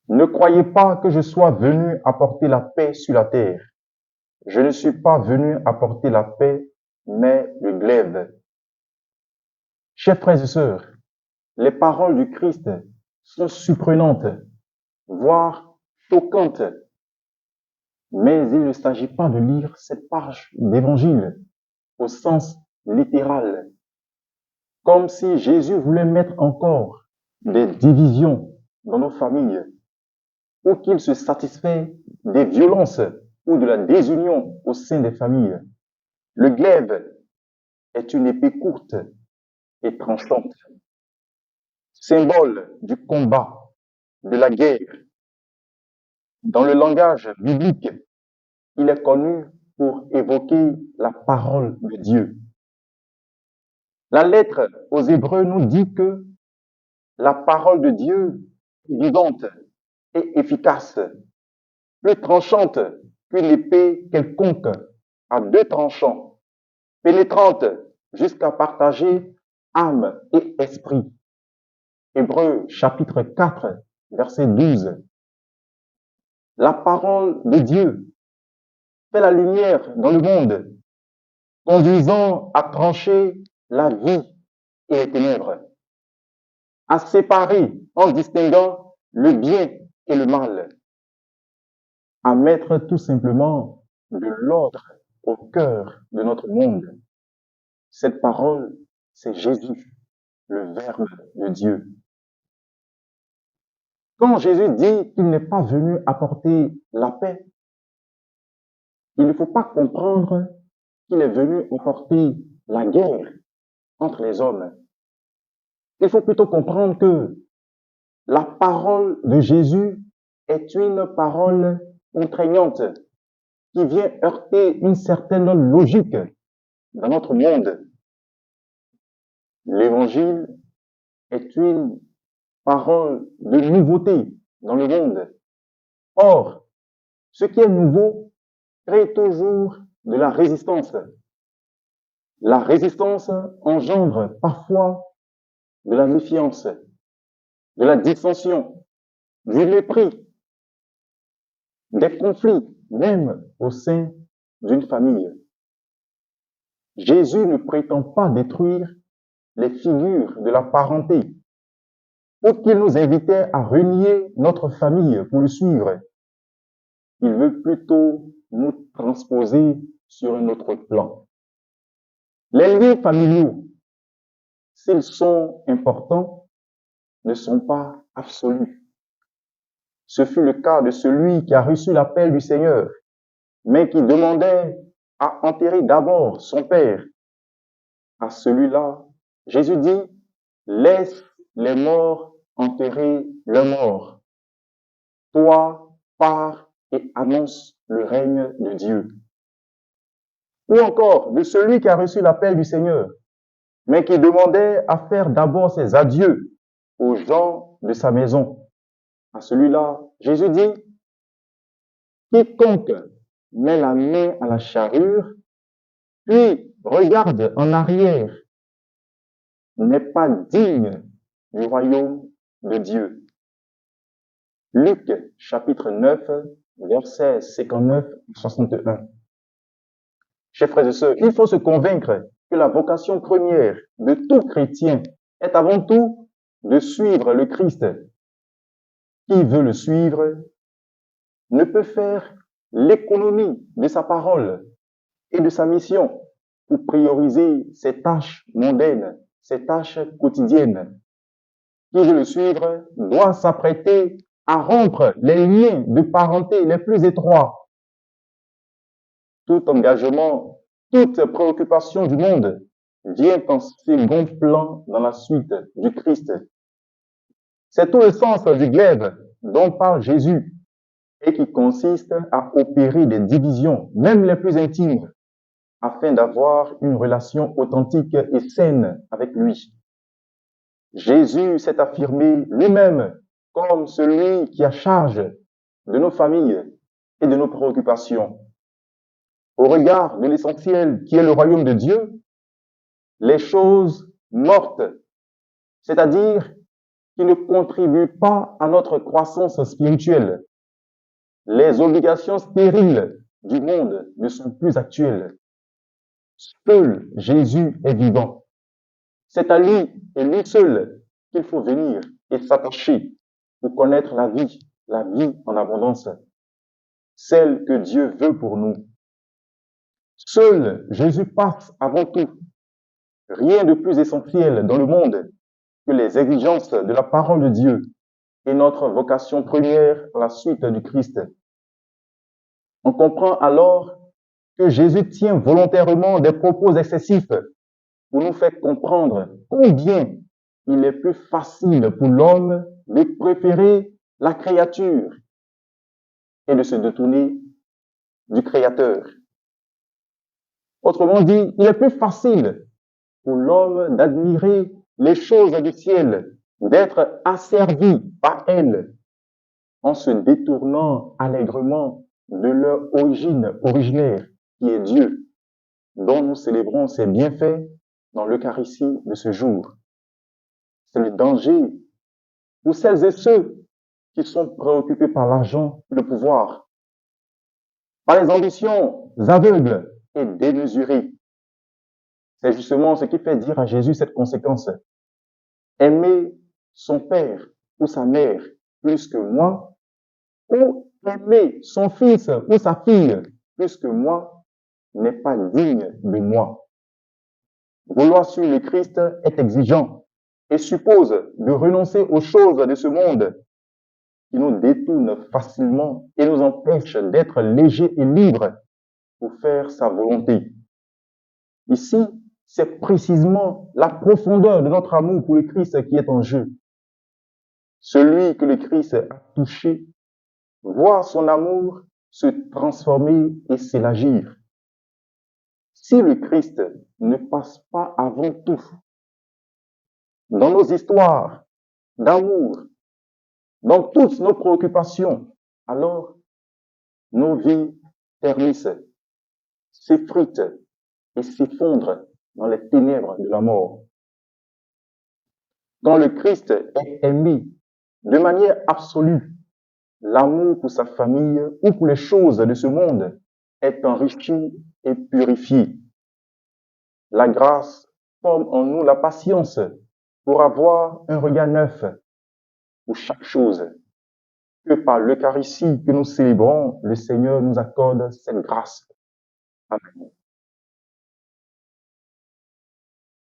Ne croyez pas que je sois venu apporter la paix sur la terre. Je ne suis pas venu apporter la paix, mais le glaive. Chers frères et sœurs, les paroles du Christ sont surprenantes, voire choquantes, mais il ne s'agit pas de lire cette page d'évangile au sens littéral, comme si Jésus voulait mettre encore des divisions dans nos familles, ou qu'il se satisfait des violences ou de la désunion au sein des familles. Le glaive est une épée courte et tranchante, symbole du combat, de la guerre. Dans le langage biblique, il est connu pour évoquer la parole de Dieu. La lettre aux Hébreux nous dit que la parole de Dieu est vivante et efficace, plus tranchante qu'une épée quelconque à deux tranchants, pénétrante jusqu'à partager âme et esprit. Hébreux chapitre 4, verset 12. La parole de Dieu fait la lumière dans le monde, conduisant à trancher la vie et les ténèbres, à séparer en distinguant le bien et le mal, à mettre tout simplement de l'ordre au cœur de notre monde. Cette parole, c'est Jésus, le Verbe de Dieu. Quand Jésus dit qu'il n'est pas venu apporter la paix, il ne faut pas comprendre qu'il est venu apporter la guerre entre les hommes. Il faut plutôt comprendre que la parole de Jésus est une parole contraignante qui vient heurter une certaine logique dans notre monde. L'évangile est une parole de nouveauté dans le monde. Or, ce qui est nouveau crée toujours de la résistance. La résistance engendre parfois de la méfiance, de la dissension, du mépris, des conflits, même au sein d'une famille. Jésus ne prétend pas détruire les figures de la parenté ou qu'il nous invitait à renier notre famille pour le suivre. Il veut plutôt nous transposer sur un autre plan. Les liens familiaux, s'ils sont importants, ne sont pas absolus. Ce fut le cas de celui qui a reçu l'appel du Seigneur, mais qui demandait à enterrer d'abord son père. À celui-là, Jésus dit, laisse les morts enterrer leurs morts. Toi, pars et annonce le règne de Dieu. Ou encore de celui qui a reçu l'appel du Seigneur, mais qui demandait à faire d'abord ses adieux aux gens de sa maison. À celui-là, Jésus dit, quiconque met la main à la charrue, puis regarde en arrière, n'est pas digne du royaume de Dieu. Luc chapitre 9, versets 59-61. Chers frères et sœurs, il faut se convaincre que la vocation première de tout chrétien est avant tout de suivre le Christ. Qui veut le suivre ne peut faire l'économie de sa parole et de sa mission pour prioriser ses tâches mondaines, ses tâches quotidiennes. Qui veut le suivre doit s'apprêter à rompre les liens de parenté les plus étroits. Tout engagement, toute préoccupation du monde vient en second plan dans la suite du Christ. C'est tout le sens du glaive dont parle Jésus et qui consiste à opérer des divisions, même les plus intimes, afin d'avoir une relation authentique et saine avec lui. Jésus s'est affirmé lui-même comme celui qui a charge de nos familles et de nos préoccupations. Au regard de l'essentiel qui est le royaume de Dieu, les choses mortes, c'est-à-dire qui ne contribuent pas à notre croissance spirituelle. Les obligations stériles du monde ne sont plus actuelles. Seul Jésus est vivant. C'est à lui et lui seul qu'il faut venir et s'attacher pour connaître la vie en abondance, celle que Dieu veut pour nous. Seul Jésus passe avant tout. Rien de plus essentiel dans le monde que les exigences de la parole de Dieu et notre vocation première à la suite du Christ. On comprend alors que Jésus tient volontairement des propos excessifs pour nous faire comprendre combien il est plus facile pour l'homme de préférer la créature et de se détourner du Créateur. Autrement dit, il est plus facile pour l'homme d'admirer les choses du ciel, d'être asservi par elles, en se détournant allègrement de leur origine originaire, qui est Dieu, dont nous célébrons ses bienfaits dans l'Eucharistie de ce jour. C'est le danger pour celles et ceux qui sont préoccupés par l'argent et le pouvoir, par les ambitions aveugles et démesurées. C'est justement ce qui fait dire à Jésus cette conséquence. Aimer son père ou sa mère plus que moi, ou aimer son fils ou sa fille plus que moi, n'est pas digne de moi. Vouloir suivre le Christ est exigeant et suppose de renoncer aux choses de ce monde qui nous détournent facilement et nous empêchent d'être légers et libres pour faire sa volonté. Ici, c'est précisément la profondeur de notre amour pour le Christ qui est en jeu. Celui que le Christ a touché voit son amour se transformer et s'élargir. Si le Christ ne passe pas avant tout dans nos histoires d'amour, dans toutes nos préoccupations, alors nos vies ternissent, s'effritent et s'effondrent dans les ténèbres de la mort. Quand le Christ est aimé de manière absolue, l'amour pour sa famille ou pour les choses de ce monde est enrichi et purifié. La grâce forme en nous la patience pour avoir un regard neuf pour chaque chose. Que par l'Eucharistie que nous célébrons, le Seigneur nous accorde cette grâce. Amen.